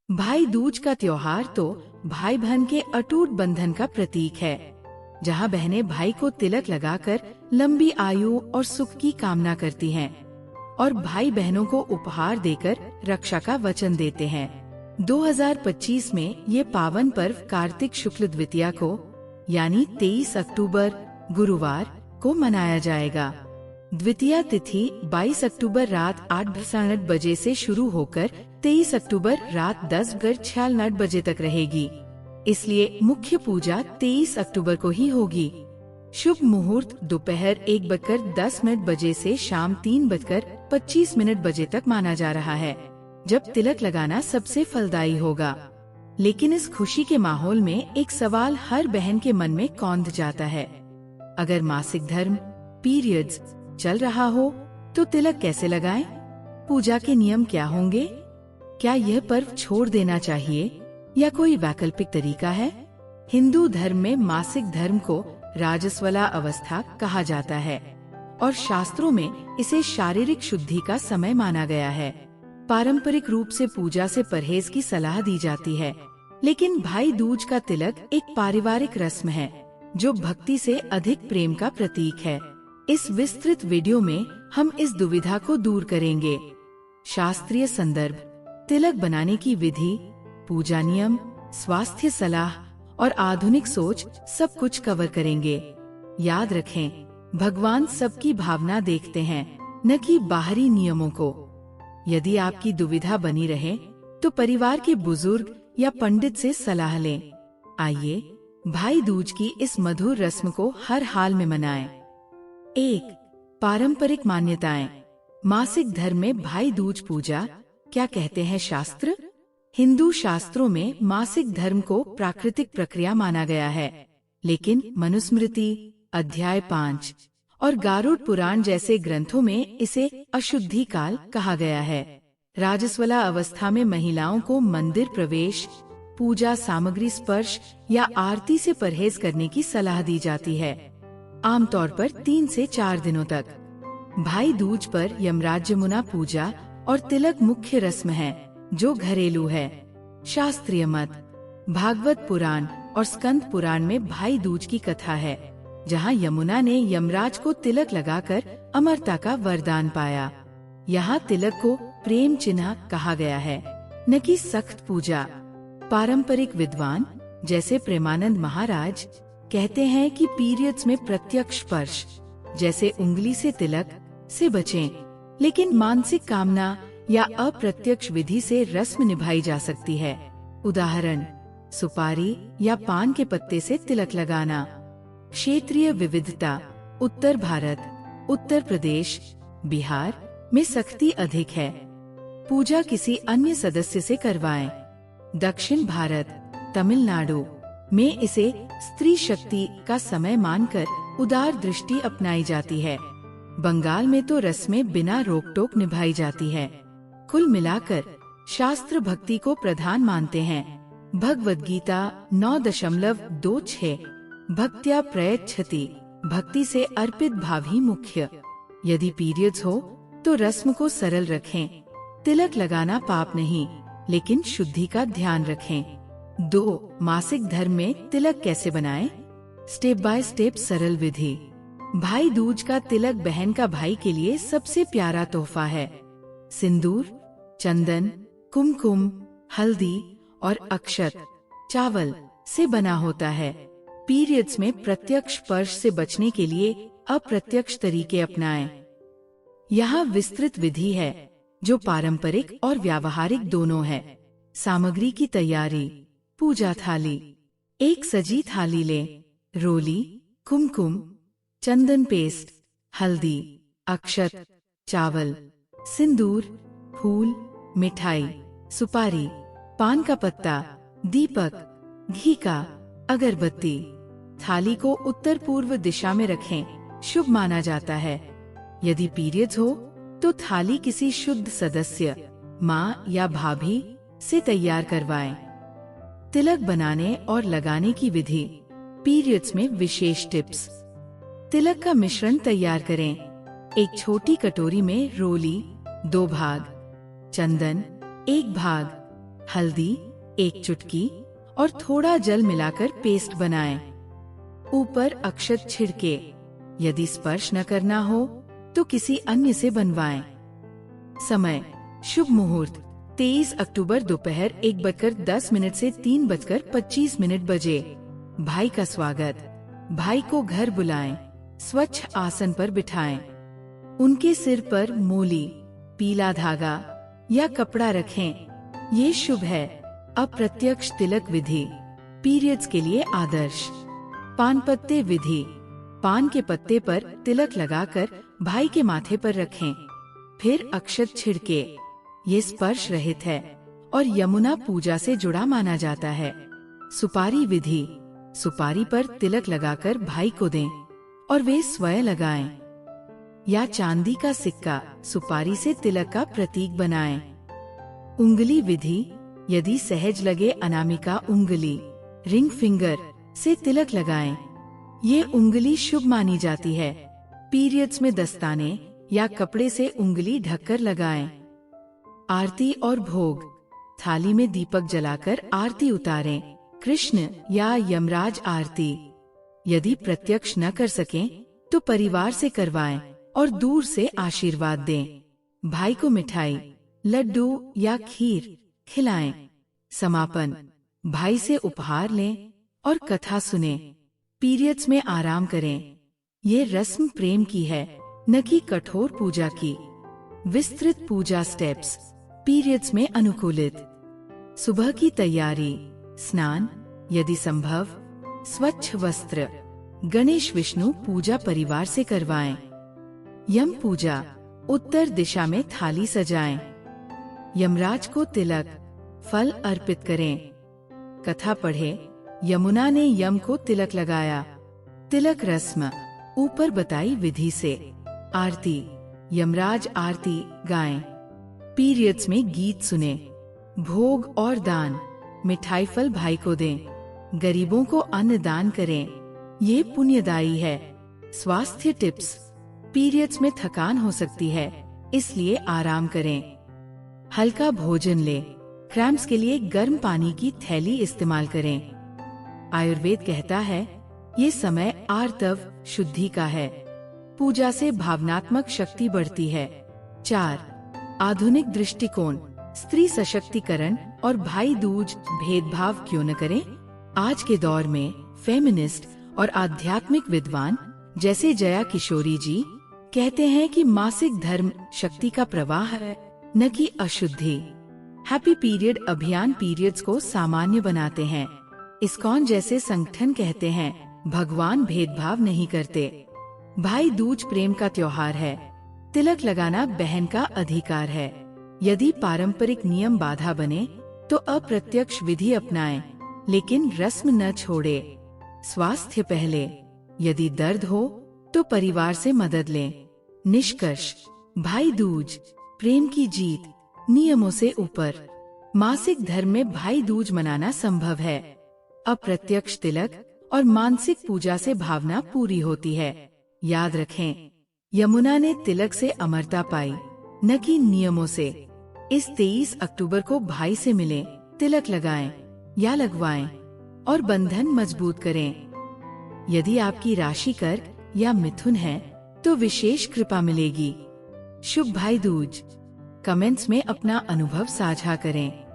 भाई दूज का त्योहार तो भाई बहन के अटूट बंधन का प्रतीक है, जहाँ बहनें भाई को तिलक लगाकर लंबी आयु और सुख की कामना करती हैं और भाई बहनों को उपहार देकर रक्षा का वचन देते हैं। 2025 में ये पावन पर्व कार्तिक शुक्ल द्वितीया को यानी 23 अक्टूबर गुरुवार को मनाया जाएगा। द्वितीया तिथि 22 अक्टूबर रात 8:48 बजे से शुरू होकर 23 अक्टूबर रात 10:46 बजे तक रहेगी, इसलिए मुख्य पूजा 23 अक्टूबर को ही होगी। शुभ मुहूर्त दोपहर 1:10 बजे से शाम 3:25 बजे तक माना जा रहा है, जब तिलक लगाना सबसे फलदायी होगा। लेकिन इस खुशी के माहौल में एक सवाल हर बहन के मन में कौंध जाता है। अगर मासिक धर्म पीरियड्स चल रहा हो तो तिलक कैसे लगाएं? पूजा के नियम क्या होंगे? क्या यह पर्व छोड़ देना चाहिए या कोई वैकल्पिक तरीका है? हिंदू धर्म में मासिक धर्म को राजस्वला अवस्था कहा जाता है और शास्त्रों में इसे शारीरिक शुद्धि का समय माना गया है। पारंपरिक रूप से पूजा से परहेज की सलाह दी जाती है, लेकिन भाई दूज का तिलक एक पारिवारिक रस्म है जो भक्ति से अधिक प्रेम का प्रतीक है। इस विस्तृत वीडियो में हम इस दुविधा को दूर करेंगे। शास्त्रीय संदर्भ, तिलक बनाने की विधि, पूजा नियम, स्वास्थ्य सलाह और आधुनिक सोच सब कुछ कवर करेंगे। याद रखें, भगवान सबकी भावना देखते हैं, न कि बाहरी नियमों को। यदि आपकी दुविधा बनी रहे तो परिवार के बुजुर्ग या पंडित से सलाह लें। आइए भाई दूज की इस मधुर रस्म को हर हाल में मनाएं। 1. पारंपरिक मान्यताएं। मासिक धर्म में भाई दूज पूजा क्या कहते हैं शास्त्र? हिंदू शास्त्रों में मासिक धर्म को प्राकृतिक प्रक्रिया माना गया है, लेकिन मनुस्मृति अध्याय 5 और गारुड़ पुराण जैसे ग्रंथों में इसे अशुद्धि काल कहा गया है। राजस्वला अवस्था में महिलाओं को मंदिर प्रवेश, पूजा सामग्री स्पर्श या आरती से परहेज करने की सलाह दी जाती है, आमतौर पर 3 से 4 दिनों तक। भाई दूज पर यमराजयमुना पूजा और तिलक मुख्य रस्म है जो घरेलू है। शास्त्रीय मत, भागवत पुराण और स्कंद पुराण में भाई दूज की कथा है, जहां यमुना ने यमराज को तिलक लगाकर अमरता का वरदान पाया। यहाँ तिलक को प्रेम चिन्ह कहा गया है, न कि सख्त पूजा। पारंपरिक विद्वान जैसे प्रेमानंद महाराज कहते हैं कि पीरियड्स में प्रत्यक्ष स्पर्श जैसे उंगली से तिलक से बचें, लेकिन मानसिक कामना या अप्रत्यक्ष विधि से रस्म निभाई जा सकती है। उदाहरण, सुपारी या पान के पत्ते से तिलक लगाना। क्षेत्रीय विविधता, उत्तर भारत, उत्तर प्रदेश, बिहार में सख्ती अधिक है। पूजा किसी अन्य सदस्य से करवाएं। दक्षिण भारत, तमिलनाडु में इसे स्त्री शक्ति का समय मानकर उदार दृष्टि अपनाई जाती है। बंगाल में तो रस्में बिना रोक टोक निभाई जाती है। कुल मिलाकर शास्त्र भक्ति को प्रधान मानते हैं। भगवद गीता 9.26 भक्त्या प्रयच्छति, भक्ति से अर्पित भाव ही मुख्य। यदि पीरियड्स हो तो रस्म को सरल रखें। तिलक लगाना पाप नहीं, लेकिन शुद्धि का ध्यान रखें। 2. मासिक धर्म में तिलक कैसे बनाएं? स्टेप बाय स्टेप सरल विधि। भाई दूज का तिलक बहन का भाई के लिए सबसे प्यारा तोहफा है। सिंदूर, चंदन, कुमकुम, हल्दी और अक्षत चावल से बना होता है। पीरियड्स में प्रत्यक्ष स्पर्श से बचने के लिए अप्रत्यक्ष तरीके अपनाएं। यहाँ विस्तृत विधि है जो पारंपरिक और व्यावहारिक दोनों है। सामग्री की तैयारी। पूजा थाली, एक सजी थाली लें। रोली, कुमकुम, चंदन पेस्ट, हल्दी, अक्षत, चावल, सिंदूर, फूल, मिठाई, सुपारी, पान का पत्ता, दीपक, घी का, अगरबत्ती। थाली को उत्तर पूर्व दिशा में रखें, शुभ माना जाता है। यदि पीरियड्स हो तो थाली किसी शुद्ध सदस्य, माँ या भाभी से तैयार करवाएं। तिलक बनाने और लगाने की विधि। पीरियड्स में विशेष टिप्स। तिलक का मिश्रण तैयार करें। एक छोटी कटोरी में रोली 2 भाग, चंदन 1 भाग, हल्दी, 1 चुटकी और थोड़ा जल मिलाकर पेस्ट बनाएं। ऊपर अक्षत छिड़के। यदि स्पर्श न करना हो तो किसी अन्य से बनवाएं। समय, शुभ मुहूर्त 23 अक्टूबर दोपहर 1:10 से 3:25 बजे। भाई का स्वागत। भाई को घर बुलाएं, स्वच्छ आसन पर बिठाएं। उनके सिर पर मोली, पीला धागा या कपड़ा रखें। ये शुभ है। अप्रत्यक्ष तिलक विधि, पीरियड्स के लिए आदर्श। पान पत्ते विधि, पान के पत्ते पर तिलक लगाकर भाई के माथे पर रखें। फिर अक्षत छिड़के। ये स्पर्श रहित है और यमुना पूजा से जुड़ा माना जाता है। सुपारी विधि, सुपारी पर तिलक लगाकर भाई को दें और वे स्वयं लगाएं। या चांदी का सिक्का सुपारी से तिलक का प्रतीक बनाएं। उंगली विधि, यदि सहज लगे अनामिका उंगली, रिंग फिंगर से तिलक लगाएं। ये उंगली शुभ मानी जाती है। पीरियड्स में दस्ताने या कपड़े से उंगली ढककर लगाएं। आरती और भोग, थाली में दीपक जलाकर आरती उतारें। कृष्ण या यमराज आरती। यदि प्रत्यक्ष न कर सकें तो परिवार से करवाएं और दूर से आशीर्वाद दें। भाई को मिठाई, लड्डू या खीर खिलाएं। समापन, भाई से उपहार लें और कथा सुने। पीरियड्स में आराम करें। ये रस्म प्रेम की है, न कि कठोर पूजा की। विस्तृत पूजा स्टेप्स, पीरियड्स में अनुकूलित। सुबह की तैयारी, स्नान, यदि संभव स्वच्छ वस्त्र। गणेश विष्णु पूजा परिवार से करवाएं। यम पूजा, उत्तर दिशा में थाली सजाएं। यमराज को तिलक, फल अर्पित करें। कथा पढ़े। यमुना ने यम को तिलक लगाया। तिलक रस्म, ऊपर बताई विधि से। आरती, यमराज आरती गाएं। पीरियड्स में गीत सुने। भोग और दान, मिठाई फल भाई को दें। गरीबों को अन्न दान करें। ये पुण्यदायी है। स्वास्थ्य टिप्स, पीरियड्स में थकान हो सकती है, इसलिए आराम करें। हल्का भोजन लें। क्रैम्प्स के लिए गर्म पानी की थैली इस्तेमाल करें। आयुर्वेद कहता है ये समय आर्तव शुद्धि का है। पूजा से भावनात्मक शक्ति बढ़ती है। 4. आधुनिक दृष्टिकोण, स्त्री सशक्तिकरण और भाई दूज भेदभाव क्यों न करें। आज के दौर में फेमिनिस्ट और आध्यात्मिक विद्वान जैसे जया किशोरी जी कहते हैं कि मासिक धर्म शक्ति का प्रवाह है, न कि अशुद्धि। हैप्पी पीरियड अभियान पीरियड्स को सामान्य बनाते हैं। इस्कॉन जैसे संगठन कहते हैं भगवान भेदभाव नहीं करते। भाई दूज प्रेम का त्योहार है। तिलक लगाना बहन का अधिकार है। यदि पारंपरिक नियम बाधा बने तो अप्रत्यक्ष विधि अपनाएं, लेकिन रस्म न छोड़े। स्वास्थ्य पहले, यदि दर्द हो तो परिवार से मदद लें। निष्कर्ष, भाई दूज प्रेम की जीत, नियमों से ऊपर। मासिक धर्म में भाई दूज मनाना संभव है। अप्रत्यक्ष तिलक और मानसिक पूजा से भावना पूरी होती है। याद रखें, यमुना ने तिलक से अमरता पाई, न कि नियमों से। इस 23 अक्टूबर को भाई से मिलें, तिलक लगाएं या लगवाएं और बंधन मजबूत करें। यदि आपकी राशि कर्क या मिथुन है तो विशेष कृपा मिलेगी। शुभ भाई दूज। कमेंट्स में अपना अनुभव साझा करें।